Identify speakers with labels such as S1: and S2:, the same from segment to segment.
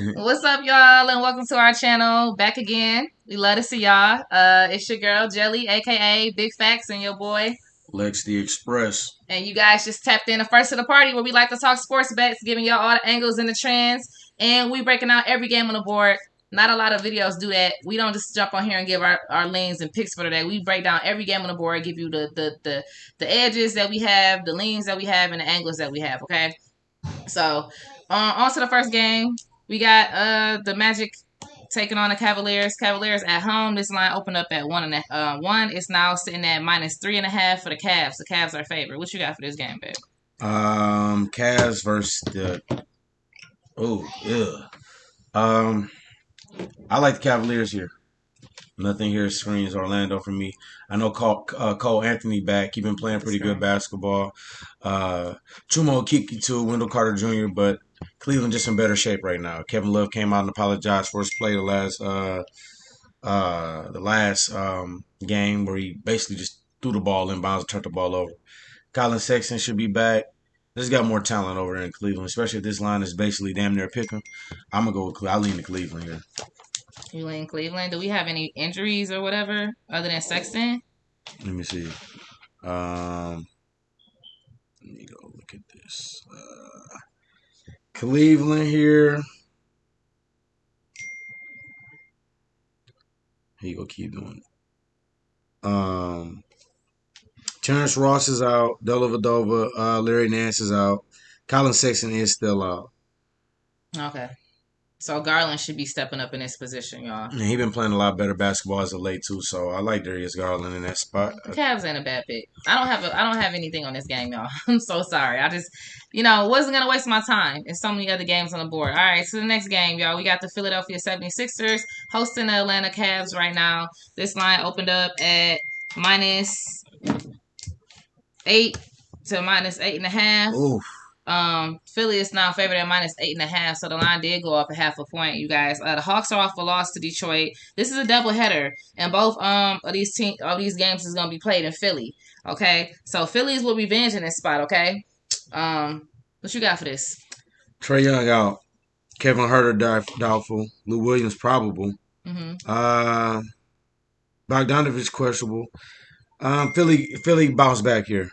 S1: What's up, y'all, and welcome to our channel. Back again. We love to see y'all. It's your girl Jelly, aka Big Facts, and your boy
S2: Lex the Express.
S1: And you guys just tapped in the first of the party where we like to talk sports bets, giving y'all all the angles and the trends, and we breaking out every game on the board. Not a lot of videos do that. We don't just jump on here and give our leans and picks for the day. We break down every game on the board, give you the edges that we have, the leans that we have, and the angles that we have. Okay, so on to the first game. We got the Magic taking on the Cavaliers. Cavaliers at home. This line opened up at 1. It's now sitting at -3.5 for the Cavs. The Cavs are favored. What you got for this game, babe?
S2: Cavs versus the. Oh, yeah. I like the Cavaliers here. Nothing here screams Orlando for me. I know Cole Anthony back. He's been playing pretty good basketball. Chumo Kiki too, Wendell Carter Jr., but Cleveland just in better shape right now. Kevin Love came out and apologized for his play the last game where he basically just threw the ball inbounds and turned the ball over. Colin Sexton should be back. This got more talent over there in Cleveland, especially if this line is basically damn near picking. I'm gonna go with Cleveland. I lean to Cleveland here.
S1: You lean Cleveland. Do we have any injuries or whatever other than Sexton?
S2: Let me see. Let me go look at this. Cleveland here. He go keep doing it. Terrence Ross is out. Dellavedova, Larry Nance is out. Colin Sexton is still out.
S1: Okay. So Garland should be stepping up in this position, y'all.
S2: And he been playing a lot better basketball as of late too. So I like Darius Garland in that spot.
S1: The Cavs ain't a bad pick. I don't have anything on this game, y'all. I'm so sorry. I just, wasn't gonna waste my time. There's so many other games on the board. All right, so the next game, y'all, we got the Philadelphia 76ers hosting the Atlanta Cavs right now. This line opened up at -8 to -8.5.
S2: Oof.
S1: Philly is now favored at -8.5, so the line did go up a half a point, you guys. The Hawks are off a loss to Detroit. This is a doubleheader, and both of these games is gonna be played in Philly. Okay, so Phillies will revenge in this spot. Okay, what you got for this?
S2: Trae Young out. Kevin Huerter doubtful. Lou Williams probable. Bogdanovich questionable. Philly bounced back here.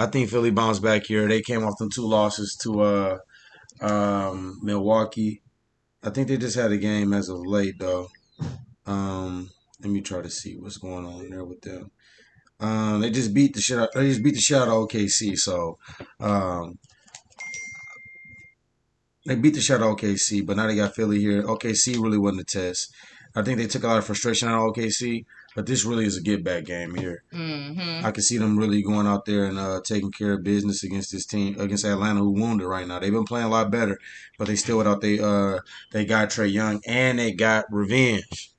S2: I think Philly bounced back here. They came off them 2 losses to Milwaukee. I think they just had a game as of late though. Let me try to see what's going on there with them. They just beat the shit out. They just beat the shit out of OKC. So they beat the shit out of OKC, but now they got Philly here. OKC really wasn't a test. I think they took a lot of frustration out of OKC, but this really is a get back game here. I can see them really going out there and taking care of business against this team, against Atlanta, who wounded right now. They've been playing a lot better, but they still without they got Trae Young and they got revenge.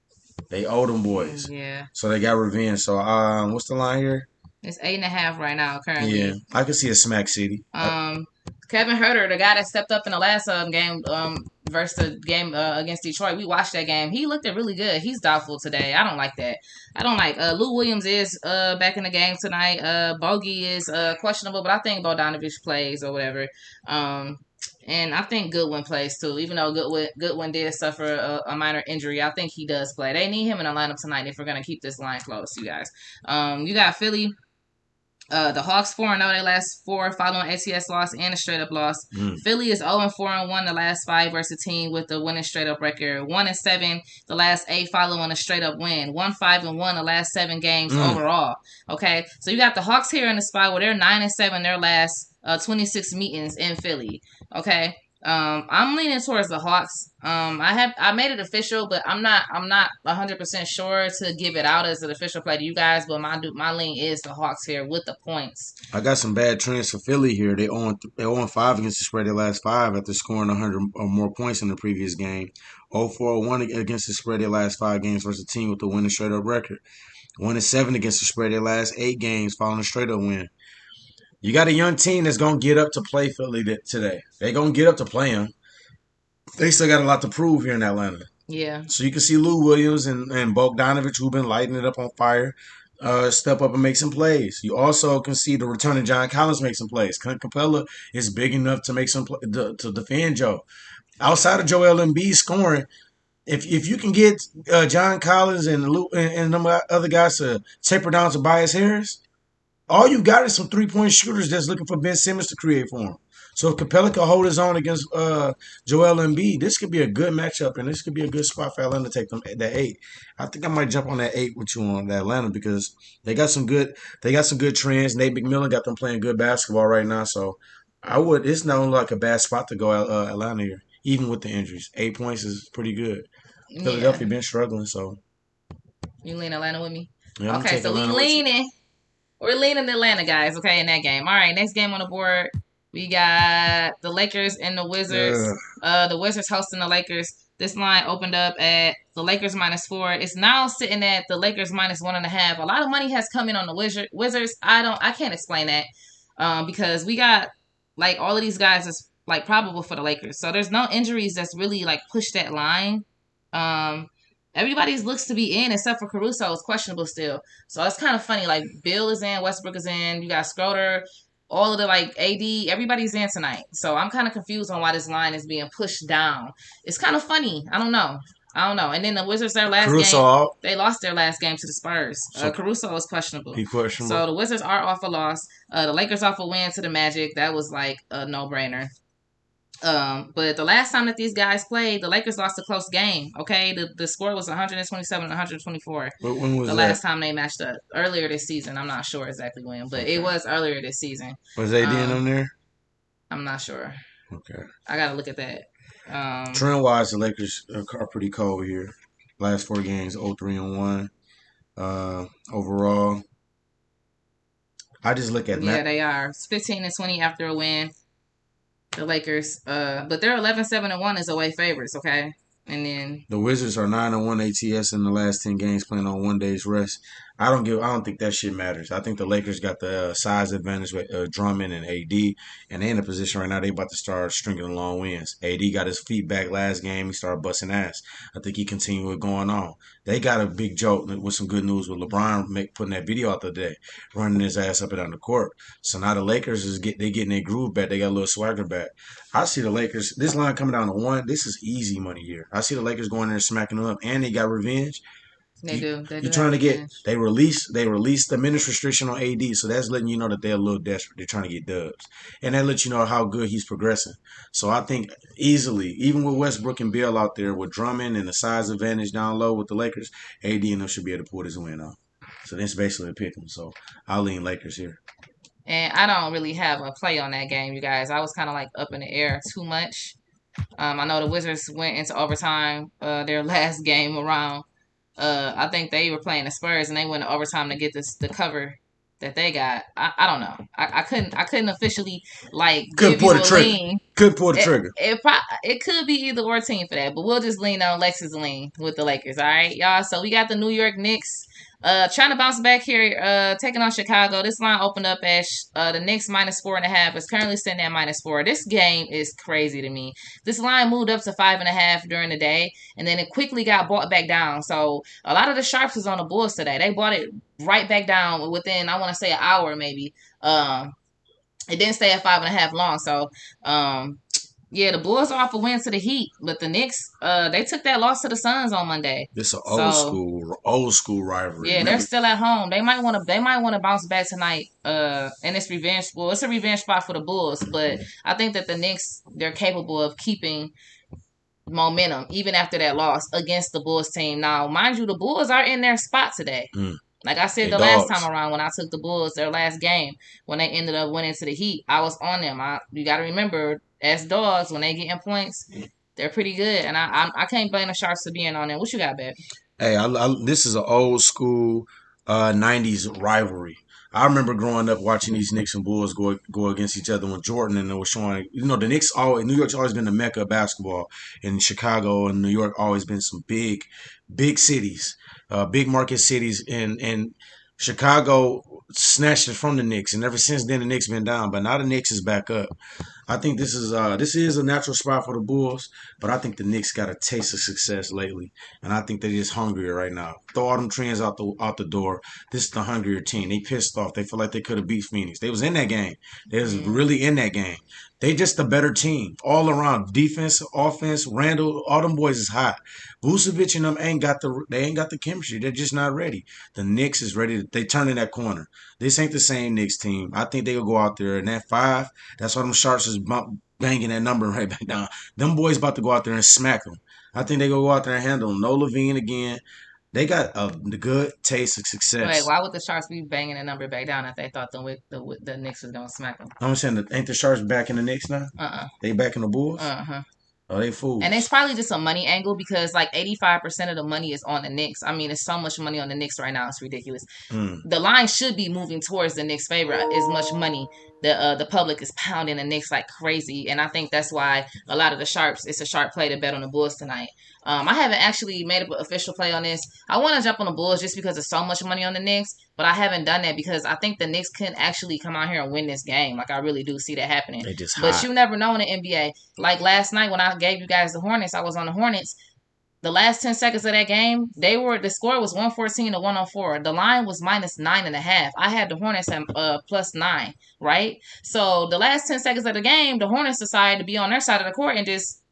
S2: They owe them boys,
S1: Yeah.
S2: So they got revenge. So what's the line here?
S1: It's 8.5 right now currently.
S2: Yeah, I can see a Smack City.
S1: Kevin Huerter, the guy that stepped up in the last game versus the game against Detroit, we watched that game. He looked really good. He's doubtful today. I don't like that. I don't like Lou Williams is back in the game tonight. Bogey is questionable, but I think Bogdanovich plays or whatever. And I think Goodwin plays too, even though Goodwin did suffer a minor injury. I think he does play. They need him in the lineup tonight if we're going to keep this line close, you guys. You got Philly. The Hawks 4-0 their last 4 following ATS loss and a straight up loss. Philly is 0-4-1 the last 5 versus a team with a winning straight up record. 1-7 the last 8 following a straight up win. 1-5-1 the last 7 games overall. Okay, so you got the Hawks here in the spot where they're 9-7 their last 26 meetings in Philly. Okay. I'm leaning towards the Hawks. I made it official, but I'm not 100% sure to give it out as an official play to you guys. But my lean is the Hawks here with the points.
S2: I got some bad trends for Philly here. They own 5 against the spread their last 5 after scoring 100 or more points in the previous game. 0-4-1 against the spread their last 5 games versus a team with a winning straight up record. 1-7 against the spread their last 8 games following a straight up win. You got a young team that's going to get up to play Philly today. They're going to get up to play them. They still got a lot to prove here in Atlanta.
S1: Yeah.
S2: So you can see Lou Williams and Bogdanovich, who've been lighting it up on fire, step up and make some plays. You also can see the return of John Collins make some plays. Clint Capella is big enough to make some to defend Joe. outside of Joel Embiid scoring, if you can get John Collins and and them other guys to taper down to Tobias Harris, all you got is some 3-point shooters that's looking for Ben Simmons to create for him. So if Capella can hold his own against Joel Embiid, this could be a good matchup, and this could be a good spot for Atlanta to take them that 8. I think I might jump on that 8 with you on Atlanta because they got some good trends. Nate McMillan got them playing good basketball right now, so it's not like a bad spot to go Atlanta here, even with the injuries. 8 points is pretty good. Philadelphia
S1: Yeah.
S2: been struggling, so
S1: You lean Atlanta with me?
S2: yeah, I'm gonna
S1: Okay,
S2: take
S1: so we
S2: Atlanta with you.
S1: leaning. We're leaning Atlanta, guys. Okay, in that game. All right, next game on the board. We got the Lakers and the Wizards.
S2: Ugh.
S1: The Wizards hosting the Lakers. This line opened up at the Lakers -4. It's now sitting at the Lakers -1.5. A lot of money has come in on the Wizards. I can't explain that. Because we got like all of these guys is like probable for the Lakers. So there's no injuries that's really like pushed that line. Everybody's looks to be in except for Caruso is questionable still. So it's kind of funny. Like Bill is in, Westbrook is in, you got Schroeder, all of the like AD, everybody's in tonight. So I'm kind of confused on why this line is being pushed down. It's kind of funny. I don't know. And then the Wizards, their last
S2: Caruso
S1: game,
S2: out.
S1: they lost their last game to the Spurs.
S2: So
S1: Caruso is questionable.
S2: he questionable.
S1: So the Wizards are off a loss. The Lakers off a win to the Magic. That was like a no-brainer. But the last time that these guys played, the Lakers lost a close game. Okay, the score was 127-124.
S2: When was
S1: the
S2: that?
S1: last time they matched up earlier this season. I'm not sure exactly when, but it was earlier this season.
S2: Was AD in them there?
S1: I'm not sure.
S2: Okay.
S1: I gotta look at that.
S2: Trend wise, the Lakers are pretty cold here. Last 4 games, 0-3-1. Overall, I just look at
S1: they are. It's 15-20 after a win. The Lakers, but they're 11-7-1 as away favorites. Okay, and then
S2: the Wizards are 9-1 ATS in the last 10 games, playing on 1 day's rest. I don't think that shit matters. I think the Lakers got the size advantage with Drummond and AD, and they in a position right now they about to start stringing along wins. AD got his feet back last game. He started busting ass. I think he continued what's going on. They got a big joke with some good news with LeBron putting that video out the day, running his ass up and down the court. So now the Lakers getting their groove back. They got a little swagger back. I see the Lakers. This line coming down to 1. This is easy money here. I see the Lakers going there and smacking them up, and they got revenge.
S1: They do.
S2: You're trying to get. They released the minutes restriction on AD, so that's letting you know that they're a little desperate. They're trying to get dubs, and that lets you know how good he's progressing. So I think easily, even with Westbrook and Bill out there with Drummond and the size advantage down low with the Lakers, AD and them should be able to pull this win off. So that's basically a pick 'em. So I'll lean Lakers here.
S1: And I don't really have a play on that game, you guys. I was kind of like up in the air too much. I know the Wizards went into overtime their last game around. I think they were playing the Spurs and they went to overtime to get the cover that they got. I don't know. I couldn't officially like
S2: Couldn't
S1: give you
S2: pull the
S1: a
S2: trigger.
S1: lean.
S2: Couldn't pull the trigger.
S1: It could be either or team for that, but we'll just lean on Lex's lean with the Lakers. All right, y'all. So we got the New York Knicks. Trying to bounce back here, taking on Chicago. This line opened up at the Knicks -4.5. It's currently sitting at -4. This game is crazy to me. This line moved up to 5.5 during the day, and then it quickly got bought back down. So a lot of the sharps was on the Bulls today. They bought it right back down within, I want to say, an hour maybe. It didn't stay at 5.5 long. So, yeah, the Bulls are off a win to the Heat, but the Knicks, they took that loss to the Suns on Monday.
S2: This is an old school rivalry.
S1: Yeah, they're still at home. They might want to bounce back tonight. In this revenge. Well, it's a revenge spot for the Bulls, but I think that the Knicks, they're capable of keeping momentum even after that loss against the Bulls team. Now, mind you, the Bulls are in their spot today. Like I said last time around when I took the Bulls their last game when they ended up winning to the Heat, I was on them. You got to remember, as dogs, when they get in points, they're pretty good, and I can't blame the Sharks for being on them. What you got, babe?
S2: Hey, this is an old school 90s rivalry. I remember growing up watching these Knicks and Bulls go against each other when Jordan and it was showing. You know, New York's always been the mecca of basketball, and Chicago and New York always been some big cities, big market cities, and Chicago snatched it from the Knicks, and ever since then the Knicks been down. But now the Knicks is back up. I think this is a natural spot for the Bulls, but I think the Knicks got a taste of success lately, and I think they're just hungrier right now. Throw all them trends out the door. This is the hungrier team. They pissed off. They feel like they could have beat Phoenix. They was in that game. They was really in that game. They just a better team all around. Defense, offense, Randall, all them boys is hot. Vucevic and them ain't got the chemistry. They're just not ready. The Knicks is ready. They turning that corner. This ain't the same Knicks team. I think they will go out there and that 5. That's why them Sharks is banging that number right back down. Them boys about to go out there and smack them. I think they gonna go out there and handle them. No Levine again. They got the good taste of
S1: Wait,
S2: success.
S1: why would the Sharks be banging a number back down if they thought the Knicks was gonna smack them?
S2: I'm saying, ain't the Sharks back in the Knicks now? They back in the Bulls?
S1: Uh-huh.
S2: Oh, they fools.
S1: And it's probably just a money angle because like 85% of the money is on the Knicks. I mean, it's so much money on the Knicks right now. It's ridiculous. The line should be moving towards the Knicks' favor as much money. The public is pounding the Knicks like crazy. And I think that's why a lot of the sharps, it's a sharp play to bet on the Bulls tonight. I haven't actually made an official play on this. I want to jump on the Bulls just because there's so much money on the Knicks, but I haven't done that because I think the Knicks can actually come out here and win this game. Like, I really do see that happening.
S2: They just
S1: But
S2: hot.
S1: you never know in the NBA. Like last night when I gave you guys the Hornets, I was on the Hornets. The last 10 seconds of that game, the score was 114 to 104. The line was -9.5. I had the Hornets at +9, right? So the last 10 seconds of the game, the Hornets decided to be on their side of the court and just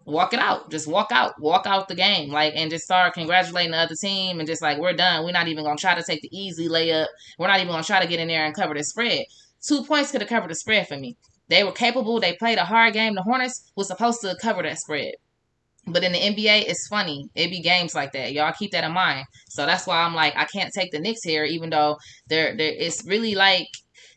S1: walk it out. Just walk out the game, like, and just start congratulating the other team and just like, we're done. We're not even gonna try to take the easy layup. We're not even gonna try to get in there and cover the spread. 2 points could have covered the spread for me. They were capable. They played a hard game. The Hornets was supposed to cover that spread. But in the NBA, it's funny. It be games like that. Y'all keep that in mind. So that's why I'm like, I can't take the Knicks here, even though it's really like,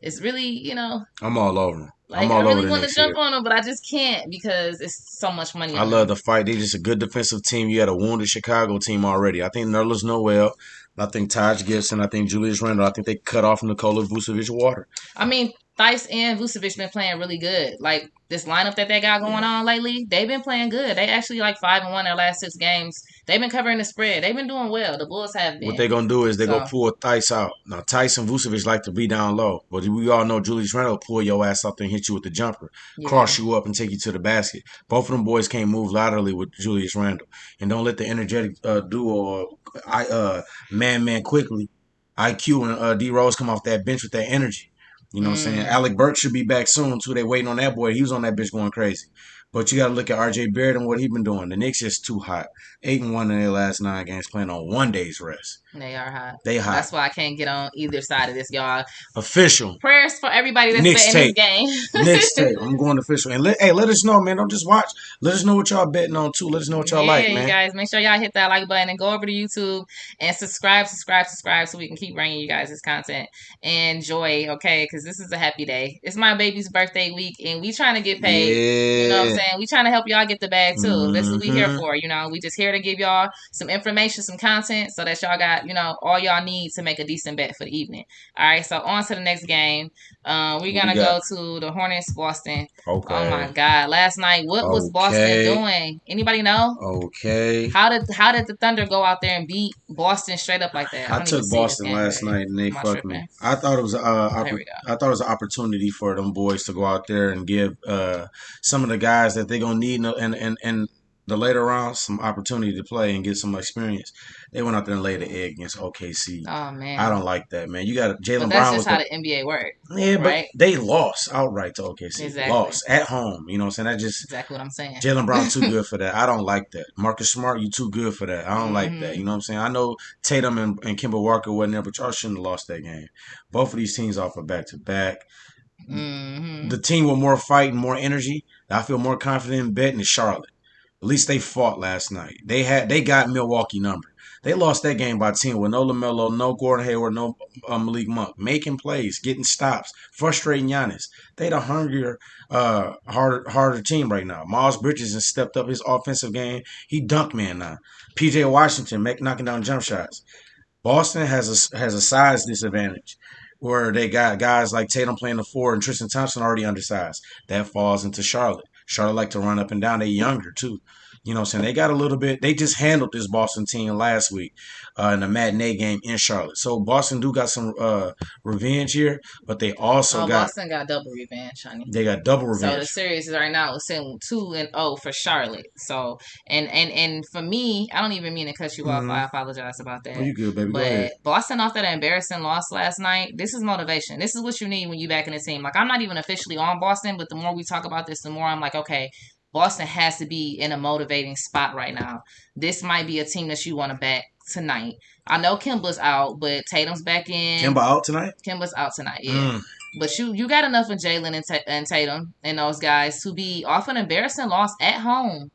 S1: it's really, you know.
S2: I'm all over them.
S1: Like, I really want to jump on them, but I just can't because it's so much money.
S2: I love the fight. They just a good defensive team. You had a wounded Chicago team already. I think Nerlens Noel. I think Taj Gibson. I think Julius Randle. I think they cut off Nikola Vucevic water.
S1: I mean, Theis and Vucevic been playing really good. Like, this lineup that they got going on lately, they've been playing good. They actually like 5-1 their last 6 games. They've been covering the spread. They've been doing well. The Bulls have been.
S2: What they gonna do is they gonna pull Theis out. Now Theis and Vucevic like to be down low, but we all know Julius Randle pull your ass up there and hit you with the jumper, cross you up and take you to the basket. Both of them boys can't move laterally with Julius Randle, and don't let the energetic duo man quickly IQ and D Rose come off that bench with that energy. You know what I'm saying? Alec Burks should be back soon, too. They waiting on that boy. He was on that bitch going crazy. But you got to look at R.J. Barrett and what he been doing. The Knicks just too hot. 8-1 in their last 9 games, playing on 1 day's rest.
S1: They are hot.
S2: They hot.
S1: That's why I can't get on either side of this, y'all.
S2: Official.
S1: Prayers for everybody that's betting this game.
S2: Knicks tape. I'm going official. And let us know, man. Don't just watch. Let us know what y'all betting on, too. Let us know what y'all like, man.
S1: You guys, make sure y'all hit that like button and go over to YouTube and subscribe so we can keep bringing you guys this content. And joy, okay? Because this is a happy day. It's my baby's birthday week, and we trying to get paid. Yeah. You know what I'm saying? We trying to help y'all get the bag, too. That's what we here for, you know? We just here to give y'all some information, some content, so that y'all got, you know, all y'all need to make a decent bet for the evening. All right, so on to the next game. We're going to go to the Hornets, Boston. Okay. Oh, my God. Last night, what was Boston doing? Anybody know?
S2: Okay.
S1: How did the Thunder go out there and beat Boston straight up like that?
S2: I took Boston last night, and they fucked me. I thought it was an opportunity for them boys to go out there and give some of the guys that they're going to need and the later rounds some opportunity to play and get some experience. They went out there and laid an egg against OKC.
S1: Oh, man.
S2: I don't like that, man. You got Jaylen Brown.
S1: That's just how the NBA works.
S2: Yeah, right? But they lost outright to OKC.
S1: Exactly.
S2: Lost at home. You know what I'm saying? That's just
S1: exactly what I'm saying.
S2: Jaylen Brown too good for that. I don't like that. Marcus Smart, you too good for that. I don't like that. You know what I'm saying? I know Tatum and Kemba Walker wasn't there, but y'all shouldn't have lost that game. Both of these teams off a back-to-back. The team with more fight and more energy, I feel more confident in betting is Charlotte. At least they fought last night. They got Milwaukee number. They lost that game by 10 with no LaMelo, no Gordon Hayward, no Malik Monk. Making plays, getting stops, frustrating Giannis. They the hungrier, harder team right now. Miles Bridges has stepped up his offensive game. He dunked man now. P.J. Washington knocking down jump shots. Boston has a size disadvantage where they got guys like Tatum playing the 4 and Tristan Thompson already undersized. That falls into Charlotte. Charlotte like to run up and down. They younger too. You know what I'm saying? They got a little bit. They just handled this Boston team last week in the matinee game in Charlotte. So Boston do got some revenge here, but they also
S1: Boston got double revenge, honey.
S2: they got double
S1: So the
S2: revenge.
S1: series right now is sitting 2-0 for Charlotte. So and for me, I don't even mean to cut you off.
S2: Mm-hmm.
S1: I apologize about
S2: Oh,
S1: that.
S2: you good, baby? Go ahead.
S1: But Boston off that embarrassing loss last night. This is motivation. This is what you need when you back in the team. Like I'm not even officially on Boston, but the more we talk about this, the more I'm like, okay, Boston has to be in a motivating spot right now. This might be a team that you want to back tonight. I know Kemba's out, but Tatum's back in.
S2: Kemba out tonight?
S1: Kemba's out tonight, yeah. But you got enough of Jalen and Tatum and those guys to be off an embarrassing loss at home.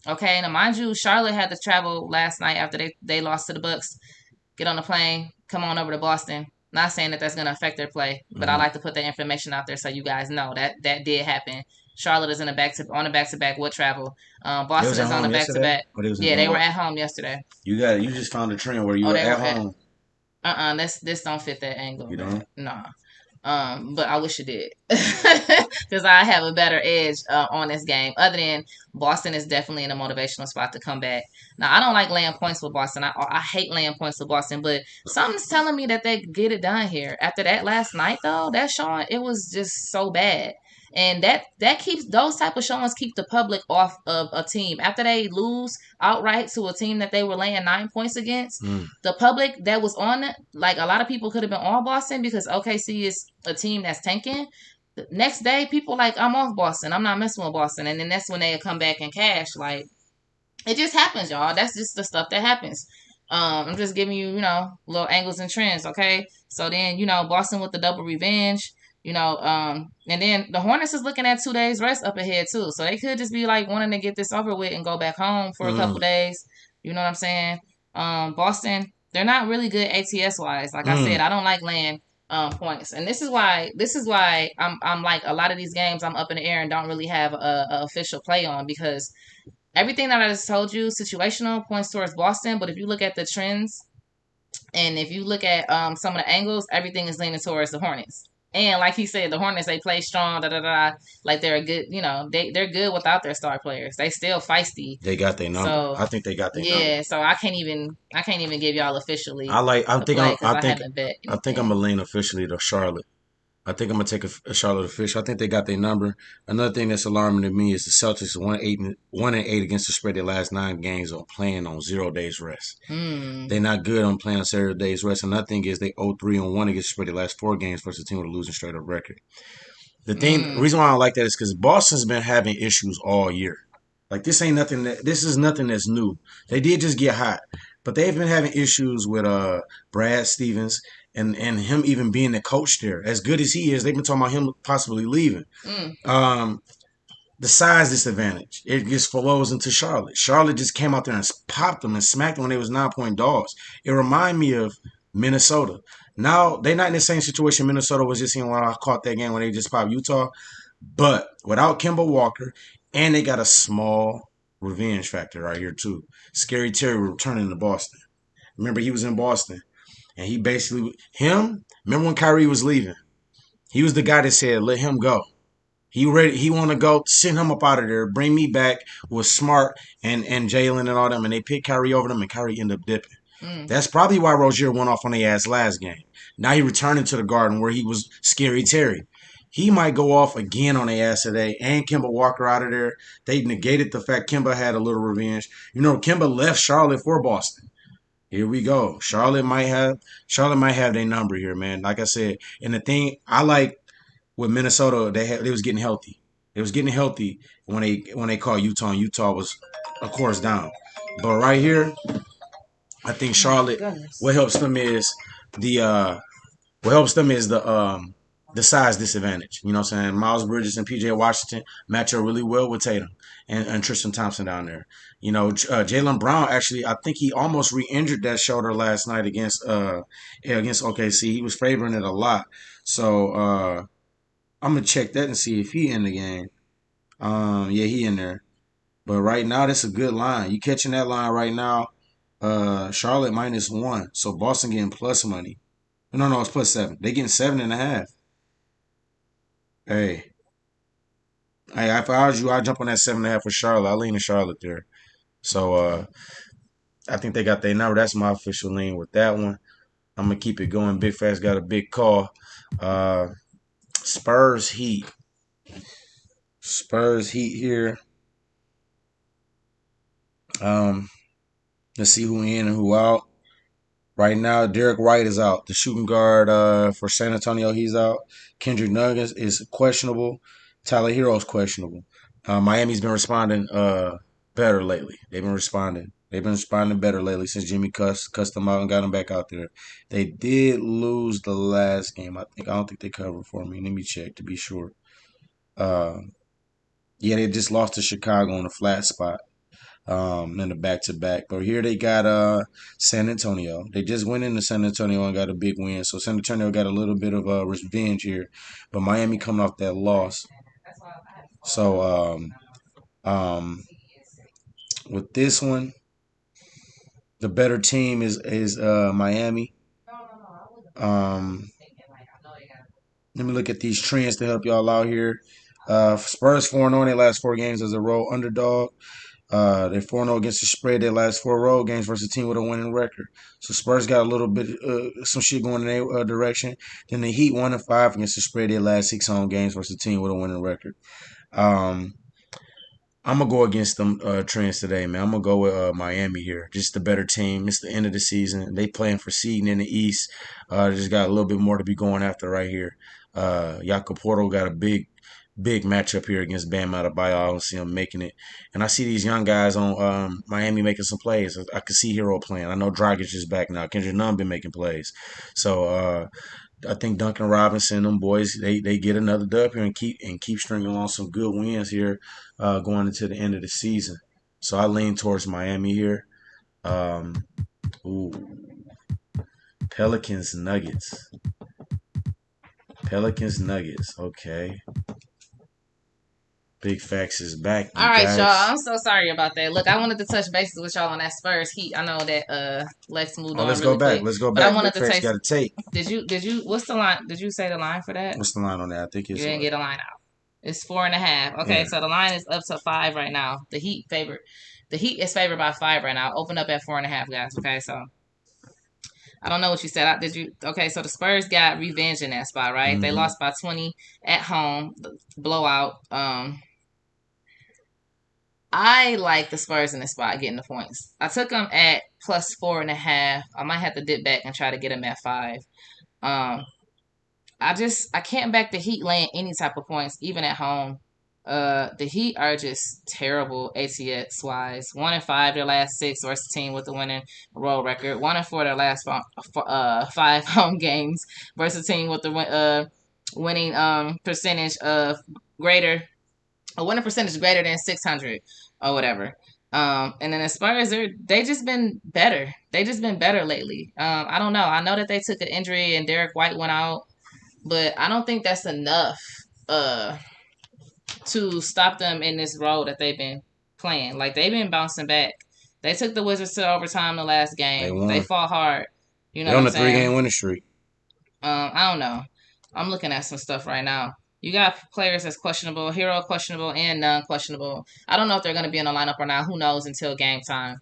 S1: Okay, now mind you, Charlotte had to travel last night after they lost to the Bucks. Get on the plane, come on over to Boston. Not saying that that's going to affect their play, but I like to put that information out there so you guys know that did happen. Charlotte is on a back-to-back with travel. Boston is on a back-to-back. Yeah, they were at home yesterday.
S2: You just found a trend where you were at home.
S1: This don't fit that angle.
S2: You don't?
S1: Nah. But I wish it did because I have a better edge on this game. Other than Boston is definitely in a motivational spot to come back. Now I don't like laying points with Boston. I hate laying points with Boston, but something's telling me that they get it done here. After that last night though, that showing it was just so bad. And that keeps those type of showings keep the public off of a team. After they lose outright to a team that they were laying 9 points against, the public that was on it, like a lot of people could have been on Boston because OKC is a team that's tanking. The next day, people like, I'm off Boston. I'm not messing with Boston. And then that's when they come back and cash. Like, it just happens, y'all. That's just the stuff that happens. I'm just giving you, little angles and trends, okay? So then, Boston with the double revenge. And then the Hornets is looking at 2 days rest up ahead too. So they could just be like wanting to get this over with and go back home for a couple days. You know what I'm saying? Boston, they're not really good ATS wise. Like I said, I don't like laying points. And this is why I'm like a lot of these games I'm up in the air and don't really have a official play on because everything that I just told you, situational points towards Boston. But if you look at the trends and if you look at some of the angles, everything is leaning towards the Hornets. And like he said, the Hornets, they play strong, like they're a good, they're good without their star players. They still feisty.
S2: They got their number. So, I think they got their number.
S1: Yeah, so I can't even give y'all officially.
S2: I think I'm gonna lean officially to Charlotte. I think I'm gonna take a Charlotte official. I think they got their number. Another thing that's alarming to me is the Celtics 1-8 against the spread their last 9 games on playing on 0 days rest. They're not good on playing on 0 days rest. Another thing is they 0-3-1 against the spread their last 4 games versus a team with a losing straight up record. The reason why I don't like that is because Boston's been having issues all year. Like this is nothing that's new. They did just get hot, but they've been having issues with Brad Stevens. And him even being the coach there, as good as he is, they've been talking about him possibly leaving. The size disadvantage, it just flows into Charlotte. Charlotte just came out there and popped them and smacked them when they was 9-point dogs. It reminded me of Minnesota. Now, they're not in the same situation Minnesota was just in when I caught that game when they just popped Utah. But without Kemba Walker, and they got a small revenge factor right here too. Scary Terry returning to Boston. Remember, he was in Boston. And he basically, remember when Kyrie was leaving? He was the guy that said, let him go. He want to go, send him up out of there, bring me back with Smart and Jalen and all them. And they picked Kyrie over them, and Kyrie ended up dipping. That's probably why Rozier went off on their ass last game. Now he returning to the Garden where he was Scary Terry. He might go off again on their ass today, and Kemba Walker out of there. They negated the fact Kemba had a little revenge. Kemba left Charlotte for Boston. Here we go. Charlotte might have their number here, man. Like I said, and the thing I like with Minnesota, they was getting healthy. They was getting healthy when they called Utah, and Utah was, of course, down. But right here, I think Charlotte. What helps them is the size disadvantage. You know what I'm saying? Miles Bridges and PJ Washington match up really well with Tatum and Tristan Thompson down there. Jaylen Brown, actually, I think he almost re-injured that shoulder last night against OKC. He was favoring it a lot. So I'm going to check that and see if he in the game. Yeah, he in there. But right now, that's a good line. You catching that line right now, Charlotte -1. So Boston getting plus money. No, it's +7. They getting 7.5. Hey. If I was you, I'd jump on that 7.5 for Charlotte. I lean to Charlotte there. So I think they got their number. That's my official lean with that one. I'm gonna keep it going. Big Fast got a big call. Uh, Spurs Heat. Spurs Heat here. Um, let's see who in and who out. Right now, Derek White is out. The shooting guard for San Antonio, he's out. Kendrick Nuggets is questionable. Tyler Hero's questionable. Miami's been responding better lately. They've been responding. They've been responding better lately since Jimmy cussed them out and got them back out there. They did lose the last game. I don't think they covered for me. Let me check to be sure. Uh, yeah, they just lost to Chicago on a flat spot. In the back to back. But here they got San Antonio. They just went into San Antonio and got a big win. So San Antonio got a little bit of revenge here. But Miami coming off that loss. So um, with this one, the better team is Miami. Um, let me look at these trends to help y'all out here. Spurs 4-0 in their last 4 games as a road underdog. They're 4-0 against the spread their last 4 road games versus a team with a winning record. So Spurs got a little bit some shit going in their direction. Then the Heat 1-5 against the spread their last 6 home games versus a team with a winning record. Um, I'm gonna go against them trends today, man. I'm gonna go with Miami here. Just the better team. It's the end of the season. They playing for seeding in the East. Just got a little bit more to be going after right here. Jakob Porto got a big matchup here against Bam Adebayo. I don't see him making it. And I see these young guys on Miami making some plays. I can see Hero playing. I know Dragic is back now. Kendrick Nunn been making plays. So I think Duncan Robinson, them boys, they get another dub here and keep stringing along some good wins here going into the end of the season. So I lean towards Miami here. Um, ooh, Pelicans Nuggets. Pelicans Nuggets. Okay. Big Facts is back, you
S1: All right,
S2: guys.
S1: y'all. I'm so sorry about that. Look, I wanted to touch bases with y'all on that Spurs Heat. I know that Lex moved on
S2: Let's
S1: really
S2: go back.
S1: quick,
S2: Let's go
S1: but I
S2: back.
S1: wanted
S2: Big
S1: to
S2: Facts
S1: taste.
S2: got a tape.
S1: Did you? What's the line? Did you say the line for that?
S2: What's the line on that? I think
S1: You
S2: it's
S1: didn't get a line out. It's 4.5. Okay,
S2: yeah.
S1: so the line is up to 5 right now. The Heat is favored by 5 right now. Open up at 4.5, guys. Okay, so I don't know what you said. Did you? Okay, so the Spurs got revenge in that spot, right? They lost by 20 at home, blowout. I like the Spurs in this spot getting the points. I took them at plus 4.5. I might have to dip back and try to get them at 5. Um, I can't back the Heat laying any type of points, even at home. The Heat are just terrible ATS wise. 1-5 their last 6 versus team with the winning road record. 1-4 their last 5 home games versus team with the winning percentage of greater a winning percentage greater than 600 or whatever. And then the Spurs they just been better. They just been better lately. I don't know. I know that they took an injury and Derek White went out, but I don't think that's enough to stop them in this role that they've been playing. Like they've been bouncing back. They took the Wizards to overtime the last game. They fought hard. You know
S2: They're
S1: what
S2: on
S1: I'm
S2: a
S1: saying?
S2: 3-game winning streak.
S1: I don't know. I'm looking at some stuff right now. You got players that's questionable, Hero questionable, and Nunn questionable. I don't know if they're going to be in the lineup or not. Who knows until game time.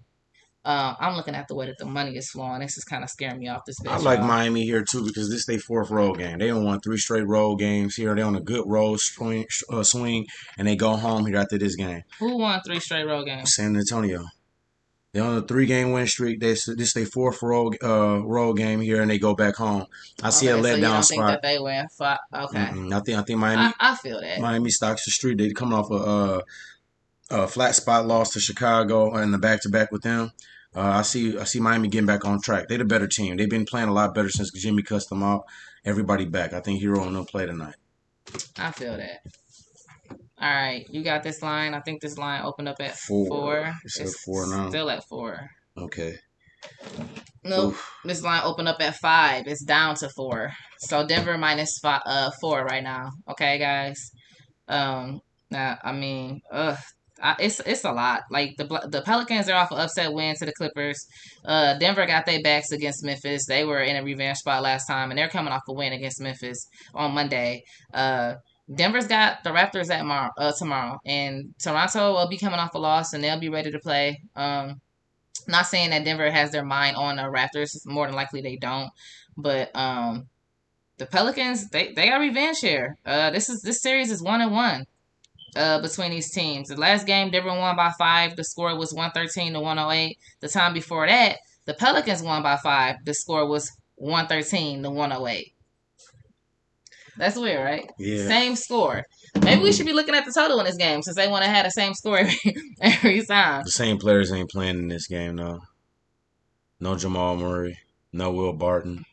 S1: I'm looking at the way that the money is flowing. This is kind of scaring me off this bitch,
S2: I like
S1: y'all.
S2: Miami here too because this is their 4th road game. They don't won 3 straight road games here. They're on a good road swing, and they go home here after this game.
S1: Who won 3 straight road games?
S2: San Antonio. They're on a 3-game win streak. This is their 4th road game here, and they go back home. I see a letdown
S1: so you don't
S2: spot.
S1: think that they win? Okay.
S2: I think Miami.
S1: I feel that.
S2: Miami stocks the street. They come off a flat spot loss to Chicago and the back-to-back with them. I see Miami getting back on track. They're the better team. They've been playing a lot better since Jimmy cussed them out. Everybody back. I think Hero and them play tonight.
S1: I feel that. All right, you got this line. I think this line opened up at 4.
S2: It's at 4 now.
S1: Still at 4.
S2: Okay.
S1: Nope. This line opened up at 5. It's down to 4. So Denver minus 4 right now. Okay, guys. Now I mean, it's a lot. Like the Pelicans are off an upset win to the Clippers. Denver got their backs against Memphis. They were in a revenge spot last time, and they're coming off a win against Memphis on Monday. Denver's got the Raptors tomorrow, and Toronto will be coming off a loss, and they'll be ready to play. Not saying that Denver has their mind on the Raptors. More than likely they don't, but the Pelicans they got revenge here. This series is 1-1. Between these teams. The last game, Denver won by 5. The score was 113-108. The time before that, the Pelicans won by 5. The score was 113-108. That's weird, right?
S2: Yeah.
S1: Same score. Maybe we should be looking at the total in this game since they want to have the same score every time.
S2: The same players ain't playing in this game, though. No Jamal Murray. No Will Barton.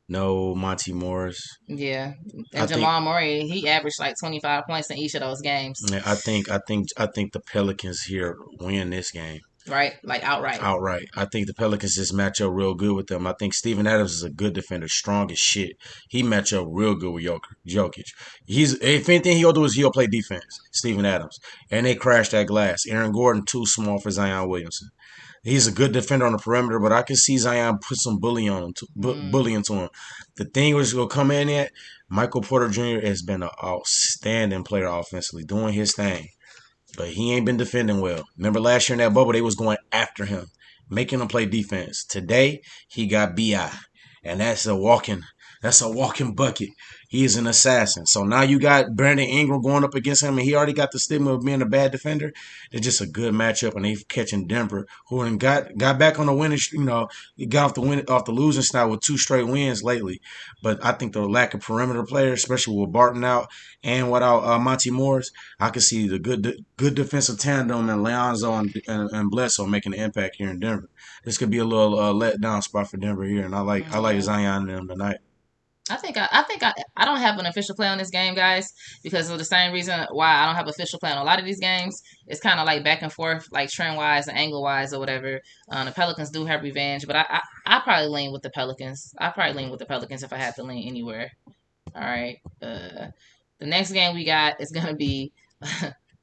S2: No Monty Morris.
S1: Yeah, and Jamal Murray, he averaged like 25 points in each of those games.
S2: Yeah, I think the Pelicans here win this game.
S1: Right, like outright.
S2: Outright. I think the Pelicans just match up real good with them. I think Steven Adams is a good defender, strong as shit. He match up real good with Jokic. If anything he'll do is he'll play defense, Steven Adams. And they crash that glass. Aaron Gordon too small for Zion Williamson. He's a good defender on the perimeter, but I can see Zion put some bullying to him. The thing was going to come in at Michael Porter Jr. has been an outstanding player offensively, doing his thing. But he ain't been defending well. Remember last year in that bubble, they was going after him, making him play defense. Today, he got BI. And that's a walking bucket. He is an assassin. So now you got Brandon Ingram going up against him, and he already got the stigma of being a bad defender. It's just a good matchup, and they catching Denver, who got back on the winning, he got off the losing snide with 2 straight wins lately. But I think the lack of perimeter players, especially with Barton out and without Monty Morris, I can see the good defensive tandem and Leonzo and Bledsoe making an impact here in Denver. This could be a little letdown spot for Denver here, and I like Zion and them tonight.
S1: I think I don't have an official play on this game, guys, because of the same reason why I don't have official play on a lot of these games. It's kind of like back and forth, like trend wise and angle wise or whatever. The Pelicans do have revenge, but I probably lean with the Pelicans. I probably lean with the Pelicans if I had to lean anywhere. All right. The next game we got is gonna be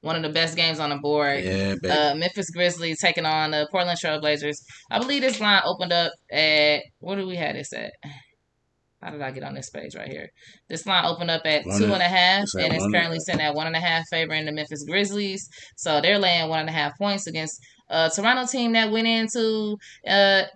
S1: one of the best games on the board.
S2: Yeah, baby.
S1: Memphis Grizzlies taking on the Portland Trail Blazers. I believe this line opened up at, where do we have this at? How did I get on this page right here? This line opened up at 2.5, and it's currently sitting at 1.5 favoring the Memphis Grizzlies. So they're laying 1.5 points against a Toronto team that went into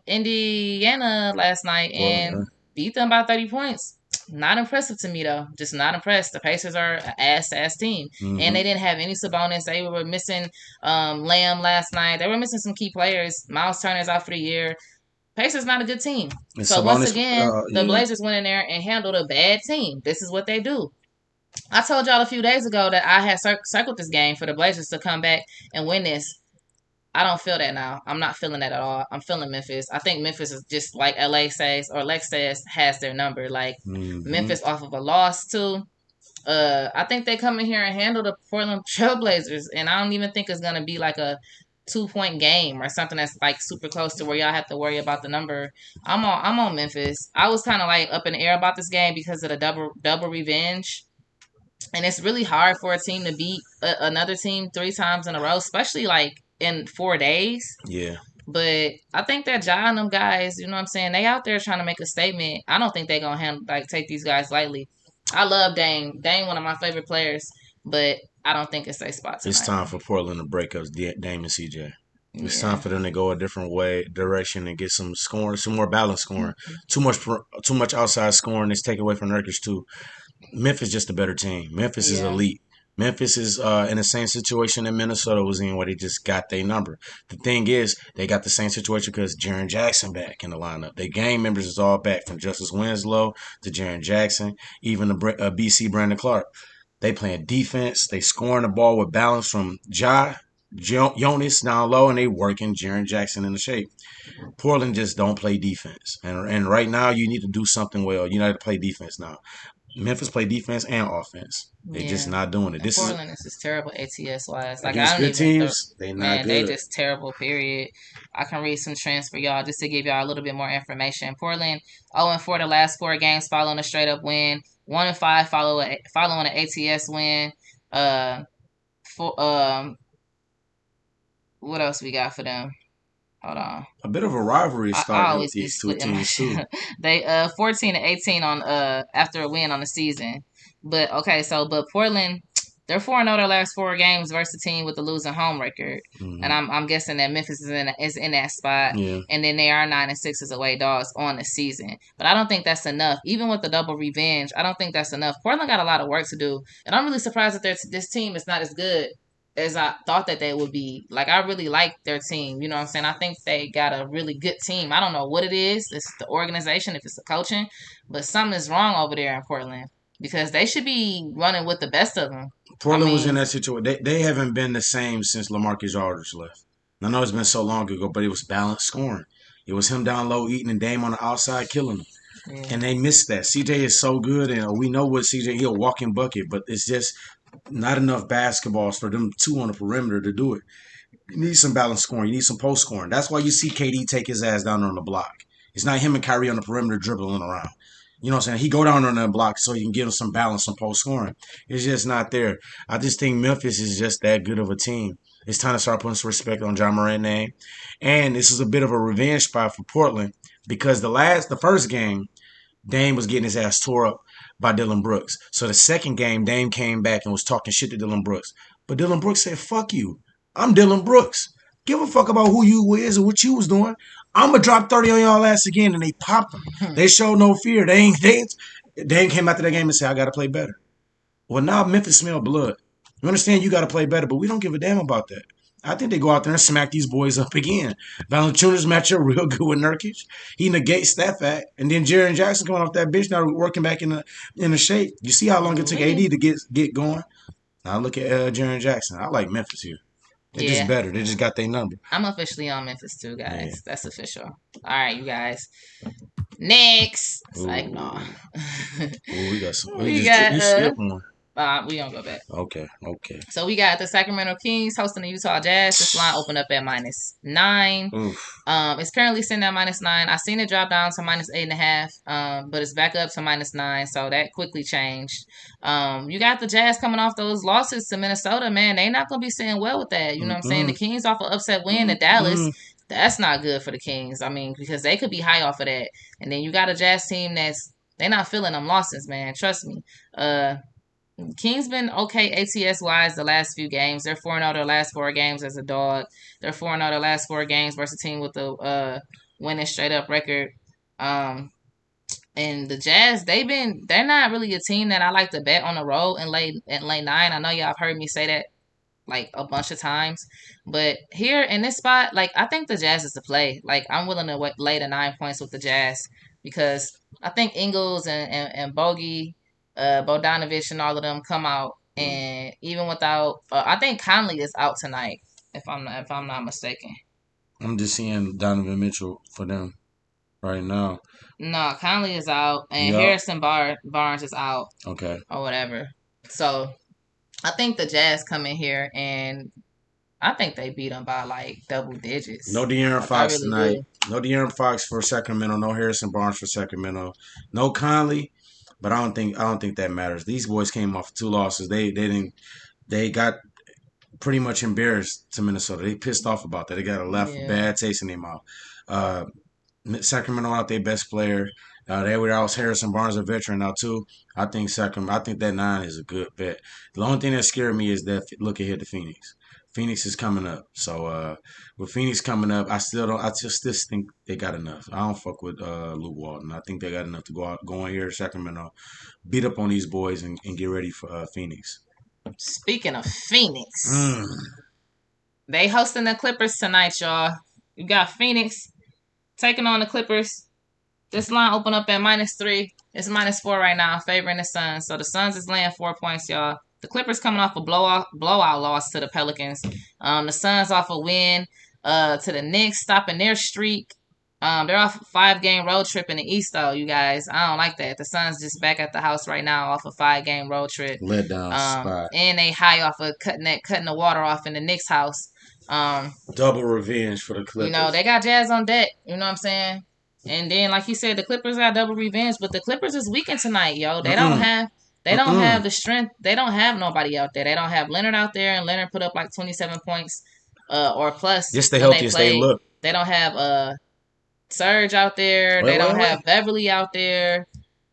S1: Indiana last night and beat them by 30 points. Not impressive to me, though. Just not impressed. The Pacers are an ass team. Mm-hmm. And they didn't have any Sabonis. They were missing Lamb last night. They were missing some key players. Miles Turner's out for the year. Pacers not a good team. And so once again, the Blazers went in there and handled a bad team. This is what they do. I told y'all a few days ago that I had circled this game for the Blazers to come back and win this. I don't feel that now. I'm not feeling that at all. I'm feeling Memphis. I think Memphis is just like LA says, or Lex says, has their number. Like Memphis off of a loss too. I think they come in here and handle the Portland Trailblazers, and I don't even think it's gonna be like a 2-point game or something that's like super close to where y'all have to worry about the number. I'm on Memphis. I was kind of like up in the air about this game because of the double revenge, and it's really hard for a team to beat another team 3 times in a row, especially like in 4 days.
S2: Yeah.
S1: But I think that Ja and them guys, you know what I'm saying, they out there trying to make a statement. I don't think they're gonna take these guys lightly. I love Dame. Dame, one of my favorite players, but I don't think it's a spot tonight.
S2: It's time for Portland to break up Dame and CJ. It's time for them to go a different direction and get some scoring, some more balanced scoring. Mm-hmm. Too much outside scoring is taken away from Nurkic too. Memphis just a better team. Memphis is elite. Memphis is in the same situation that Minnesota was in, where they just got their number. The thing is, they got the same situation because Jaren Jackson back in the lineup. Their game members is all back, from Justice Winslow to Jaren Jackson, even the BC Brandon Clark. They playing defense. They scoring the ball with balance from Jonas down low, and they working Jaren Jackson into shape. Portland just don't play defense. And right now, you need to do something well. You need to play defense now. Memphis play defense and offense. They just not doing it.
S1: Portland is just terrible ATS wise. Like,
S2: I don't good teams, they not good.
S1: They just terrible. Period. I can read some trends for y'all just to give y'all a little bit more information. Portland 0-4 the last 4 games following a straight up win. 1-5 following an ATS win. What else we got for them? Hold on.
S2: A bit of a rivalry starting with these two teams too.
S1: They 14-18 on after a win on the season. But okay, but Portland, they're 4-0 their last 4 games versus a team with a losing home record, and I'm guessing that Memphis is in that spot,
S2: Yeah.
S1: and then they are 9-6 as away dogs on the season. But I don't think that's enough. Even with the double revenge, I don't think that's enough. Portland got a lot of work to do, and I'm really surprised that this team is not as good as I thought that they would be. Like, I really like their team. You know what I'm saying? I think they got a really good team. I don't know what it is. It's the organization, if it's the coaching, but something is wrong over there in Portland because they should be running with the best of them.
S2: Portland was in that situation. They haven't been the same since LaMarcus Aldridge left. I know it's been so long ago, but it was balanced scoring. It was him down low eating and Dame on the outside killing them. Yeah. And they missed that. CJ is so good, and we know what CJ, he'll walk in bucket, but it's just not enough basketballs for them two on the perimeter to do it. You need some balanced scoring. You need some post scoring. That's why you see KD take his ass down on the block. It's not him and Kyrie on the perimeter dribbling around. You know what I'm saying? He go down on that block so you can give him some balance, some post scoring. It's just not there. I just think Memphis is just that good of a team. It's time to start putting some respect on Ja Morant's name. And this is a bit of a revenge spot for Portland because the first game, Dame was getting his ass tore up by Dillon Brooks. So the second game, Dame came back and was talking shit to Dillon Brooks. But Dillon Brooks said, fuck you. I'm Dillon Brooks. Give a fuck about who you is or what you was doing. I'm going to drop 30 on y'all ass again. And they popped them. They showed no fear. Dame came after that game and said, I got to play better. Well, now Memphis smell blood. You understand you got to play better, but we don't give a damn about that. I think they go out there and smack these boys up again. Valanciunas match up real good with Nurkic. He negates that fact. And then Jaren Jackson coming off that bench now working back in the shape. You see how long it took AD to get going? Now look at Jaren Jackson. I like Memphis here. They're just better. They just got their number.
S1: I'm officially on Memphis too, guys. Yeah. That's official. All right, you guys. Knicks. It's like, no.
S2: We got some. You skipped one.
S1: We don't go back.
S2: Okay.
S1: So we got the Sacramento Kings hosting the Utah Jazz. This line opened up at -9.
S2: Oof.
S1: It's currently sitting at -9. I seen it drop down to -8.5. But it's back up to -9. So that quickly changed. You got the Jazz coming off those losses to Minnesota, man. They not gonna be sitting well with that. You know what I'm saying? The Kings off an upset win to Dallas. That's not good for the Kings. I mean, because they could be high off of that. And then you got a Jazz team they're not feeling them losses, man. Trust me. Kings been okay ATS wise the last few games. They're 4-0 their last 4 games as a dog. They're 4-0 their last 4 games versus a team with a winning straight up record. And the Jazz, they're not really a team that I like to bet on the road in late 9. I know y'all have heard me say that like a bunch of times, but here in this spot, like I think the Jazz is the play. Like I'm willing to lay the 9 points with the Jazz because I think Ingles and Bogey. Bogdanovich and all of them come out, and even without, I think Conley is out tonight, if I'm not mistaken.
S2: I'm just seeing Donovan Mitchell for them right now.
S1: No, Conley is out, and Harrison Barnes is out.
S2: Okay.
S1: Or whatever. So I think the Jazz come in here, and I think they beat them by like double digits.
S2: No De'Aaron Fox tonight. No De'Aaron Fox for Sacramento. No Harrison Barnes for Sacramento. No Conley. But I don't think that matters. These boys came off 2 losses. They got pretty much embarrassed to Minnesota. They pissed off about that. They got a bad taste in their mouth. Sacramento out their best player. They were out Harrison Barnes, a veteran now too. I think that 9 is a good bet. The only thing that scared me is that look ahead to Phoenix. Phoenix is coming up. So with Phoenix coming up, I just think they got enough. I don't fuck with Luke Walton. I think they got enough to go in here to Sacramento, beat up on these boys and get ready for Phoenix.
S1: Speaking of Phoenix, they hosting the Clippers tonight, y'all. You got Phoenix taking on the Clippers. This line opened up at -3. It's -4 right now, favoring the Suns. So the Suns is laying 4 points, y'all. The Clippers coming off a blowout loss to the Pelicans. The Suns off a win to the Knicks, stopping their streak. They're off a 5-game road trip in the East, though, you guys. I don't like that. The Suns just back at the house right now off a 5-game road trip.
S2: Let down spot.
S1: And they high off of cutting the water off in the Knicks' house.
S2: Double revenge for the Clippers.
S1: You know, they got Jazz on deck. You know what I'm saying? And then, like you said, the Clippers got double revenge. But the Clippers is weakened tonight, yo. They don't have the strength. They don't have nobody out there. They don't have Leonard out there, and Leonard put up like 27 points or plus.
S2: Just the healthiest they look.
S1: They don't have Serge out there. They don't have Beverly out there.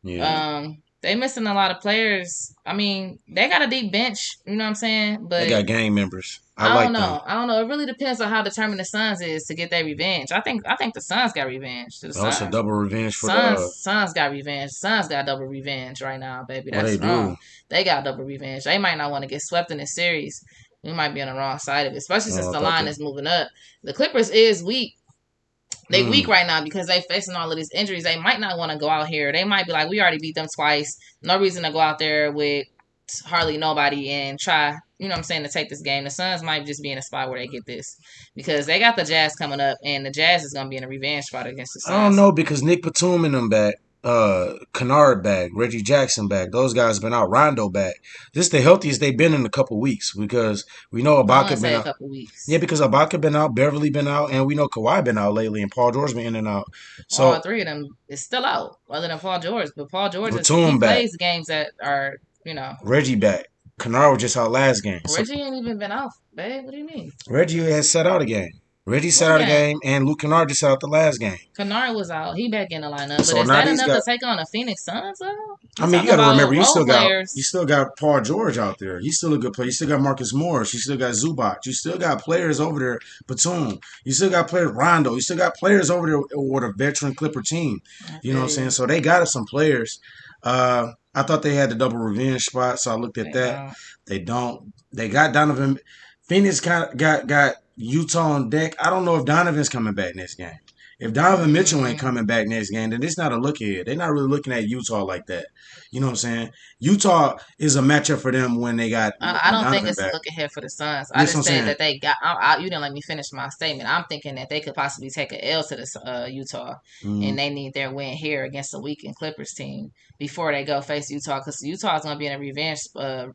S2: Yeah.
S1: They missing a lot of players. I mean, they got a deep bench. You know what I'm saying?
S2: They
S1: But
S2: got gang members. I
S1: I don't
S2: like them.
S1: know. I don't know. It really depends on how determined the Suns is to get their revenge. I think the Suns got revenge. The
S2: Oh, it's a
S1: Suns.
S2: double revenge for
S1: Suns,
S2: the.
S1: Suns got revenge. Suns got double revenge right now, baby.
S2: What they
S1: That's
S2: do?
S1: wrong. They got double revenge. They might not want to get swept in this series. We might be on the wrong side of it, especially since
S2: Oh, I
S1: the
S2: thought
S1: line
S2: they.
S1: is moving up. The Clippers is weak. They weak
S2: Mm.
S1: right now because they facing all of these injuries. They might not want to go out here. They might be like, we already beat them twice. No reason to go out there with hardly nobody and try, you know what I'm saying, to take this game. The Suns might just be in a spot where they get this because they got the Jazz coming up, and the Jazz is going to be in a revenge spot against the
S2: I don't
S1: Suns.
S2: know because Nick Batum and them back. Kennard back, Reggie Jackson back. Those guys been out. Rondo back. This is the healthiest they've been in a couple weeks because we know
S1: I want to
S2: Ibaka been
S1: say a
S2: out.
S1: couple weeks.
S2: Yeah, because Ibaka been out, Beverly been out, and we know Kawhi been out lately, and Paul George been in and out.
S1: All
S2: So
S1: three of them is still out, other than Paul George. But Paul George he
S2: Batum back,
S1: plays games that are,
S2: Reggie back. Kennard was just out last game. So
S1: Reggie ain't even been out, babe. What do you mean?
S2: Reggie has set out a game. Reggie set
S1: What
S2: out a
S1: game?
S2: game, and Luke Kennard just set out the last game.
S1: Kennard was out. He back in the lineup. But
S2: So
S1: is
S2: now
S1: that
S2: these
S1: enough to
S2: got.
S1: take on the Phoenix Suns, though?
S2: I
S1: You
S2: mean, you
S1: talking
S2: got to remember,
S1: about role
S2: you
S1: players.
S2: still got Paul George out there. He's still a good player. You still got Marcus Morris. You still got Zubac. You still got players over there. Batum. You still got players. Rondo. You still got players over there with a veteran Clipper team.
S1: I
S2: You know what
S1: feel
S2: I'm saying?
S1: you.
S2: So they got us some players. I thought they had the double revenge spot, so I looked at
S1: They
S2: that.
S1: don't.
S2: They don't. They got Donovan. Phoenix got Utah on deck. I don't know if Donovan's coming back next game. If Donovan Mitchell ain't
S1: Mm,
S2: coming back next game, then it's not a look ahead. They're not really looking at Utah like that. You know what I'm saying? Utah is a matchup for them when they got
S1: I don't think
S2: Donovan
S1: it's a
S2: back.
S1: look ahead for the Suns. I
S2: That's what
S1: just
S2: I'm
S1: said
S2: saying.
S1: that they got. You didn't let me finish my statement. I'm thinking that they could possibly take a L to the Utah,
S2: Mm-hmm.
S1: and they need their win here against a weakened Clippers team before they go face Utah, because Utah is going to be in a revenge spot.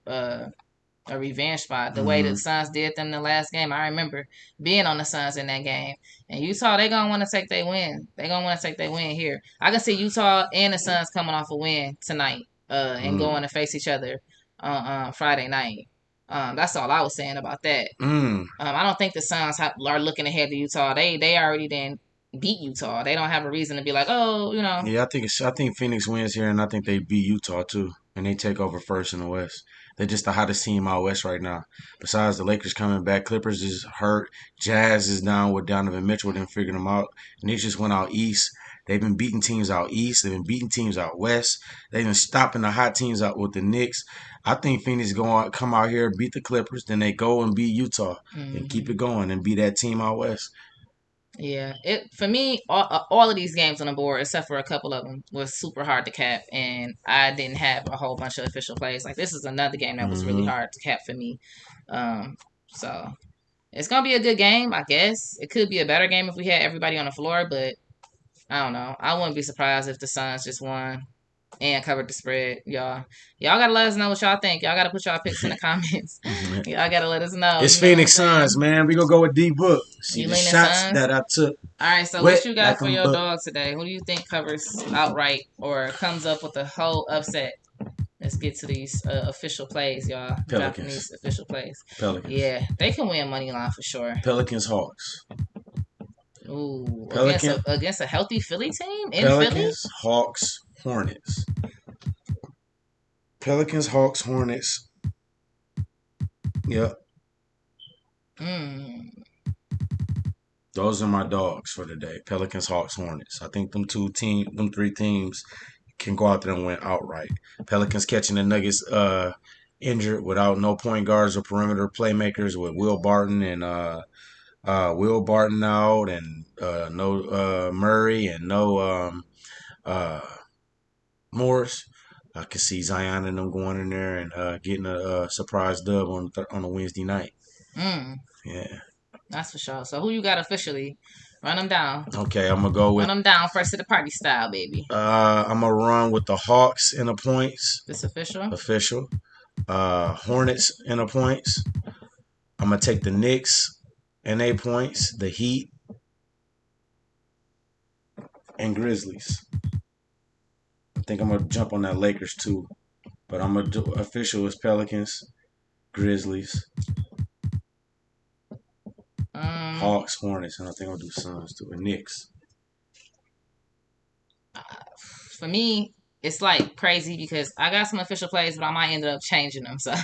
S1: The way
S2: Mm-hmm.
S1: the Suns did them the last game, I remember being on the Suns in that game. And Utah, they gonna want to take their win. They gonna want to take their win here. I can see Utah and the Suns coming off a win tonight, and
S2: Mm-hmm.
S1: going to face each other on Friday night. That's all I was saying about that.
S2: Mm.
S1: I don't think the Suns are looking ahead to Utah. They already then beat Utah. They don't have a reason to be like, oh,
S2: Yeah, I think Phoenix wins here, and I think they beat Utah too, and they take over first in the West. They're just the hottest team out west right now. Besides the Lakers coming back, Clippers is hurt. Jazz is down with Donovan Mitchell. Didn't figure them out. Knicks just went out east. They've been beating teams out east. They've been beating teams out west. They've been stopping the hot teams out with the Knicks. I think Phoenix going come out here, beat the Clippers, then they go and beat Utah and keep
S1: mm-hmm.
S2: it going and beat that team out west.
S1: Yeah, it for me, all of these games on the board, except for a couple of them, was super hard to cap, and I didn't have a whole bunch of official plays. Like this is another game that was really
S2: Mm-hmm.
S1: hard to cap for me. So it's gonna be a good game, I guess. It could be a better game if we had everybody on the floor, but I don't know. I wouldn't be surprised if the Suns just won and covered the spread, y'all. Y'all gotta let us know what y'all think. Y'all gotta put y'all picks in the comments. Y'all gotta let us know.
S2: It's
S1: You know what I'm
S2: Phoenix
S1: saying?
S2: Suns, man. We gonna go with D Book. See
S1: You
S2: the
S1: leaning
S2: shots
S1: Suns?
S2: that I took
S1: All right, so what
S2: wet
S1: you got
S2: like
S1: for
S2: I'm
S1: your
S2: book.
S1: dog today? Who do you think covers outright or comes up with a whole upset? Let's get to these official plays, y'all. Dropping
S2: Pelicans.
S1: these official plays.
S2: Pelicans.
S1: Yeah, they can win money line for sure.
S2: Pelicans Hawks.
S1: Ooh,
S2: Pelican
S1: against a healthy Philly team in Philly.
S2: Pelicans Hawks Hornets. Pelicans Hawks Hornets. Yep.
S1: Mm.
S2: Those are my dogs for the day. Pelicans Hawks Hornets. I think them three teams can go out there and win outright. Pelicans catching the Nuggets injured without no point guards or perimeter playmakers with Will Barton and Will Barton out and no Murray and no uh, Morris. I could see Zion and them going in there and getting a surprise dub on a Wednesday night.
S1: Mm.
S2: Yeah.
S1: That's for sure. So who you got officially? Run them down.
S2: Okay, I'm gonna go
S1: Run
S2: with.
S1: them down first to the party style, baby.
S2: I'm gonna run with the Hawks in the points.
S1: This official.
S2: Official. Hornets in the points. I'm gonna take the Knicks in 8 points. The Heat and Grizzlies. I think I'm gonna jump on that Lakers too, but I'm gonna do official is Pelicans, Grizzlies, Hawks, Hornets, and I think I'll do Suns too, and Knicks.
S1: For me, it's like crazy because I got some official plays, but I might end up changing them. So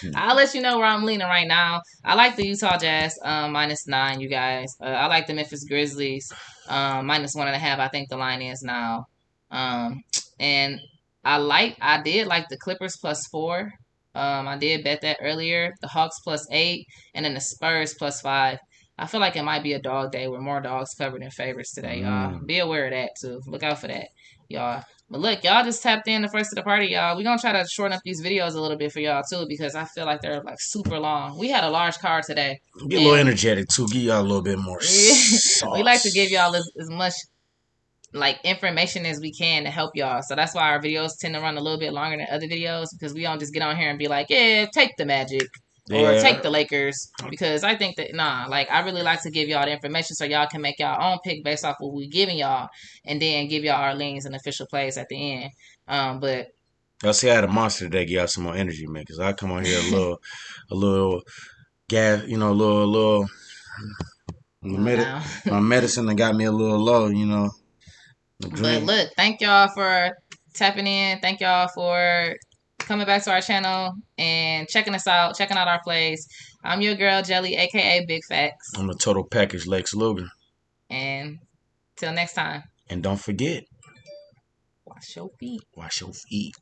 S2: Hmm.
S1: I'll let you know where I'm leaning right now. I like the Utah Jazz -9. You guys, I like the Memphis Grizzlies -1.5. I think the line is now, and I did like the Clippers +4. I did bet that earlier. The Hawks +8, and then the Spurs +5. I feel like it might be a dog day with more dogs covered in favorites today, y'all. Be aware of that too. Look out for that, y'all. But look, y'all just tapped in the first of the party, y'all. We're gonna try to shorten up these videos a little bit for y'all too, because I feel like they're like super long. We had a large card today.
S2: Get a little energetic too. Give y'all a little bit more
S1: We like to give
S2: sauce.
S1: y'all as much like information as we can to help y'all. So that's why our videos tend to run a little bit longer than other videos, because we don't just get on here and be like, yeah, take the Magic or take
S2: Yeah.
S1: the Lakers, because I think that like I really like to give y'all the information so y'all can make y'all own pick based off what we giving y'all, and then give y'all our leans and official plays at the end. But
S2: Y'all see I had a monster today. Give y'all some more energy, man. Cause I come on here a little gas, a little.
S1: now.
S2: My medicine that got me a little low, The
S1: But
S2: drink.
S1: look, thank y'all for tapping in. Thank y'all for coming back to our channel and checking us out, checking out our plays. I'm your girl Jelly, aka Big Facts.
S2: I'm the total package Lex Luger.
S1: And till next time,
S2: And don't forget,
S1: wash your feet.
S2: wash your feet.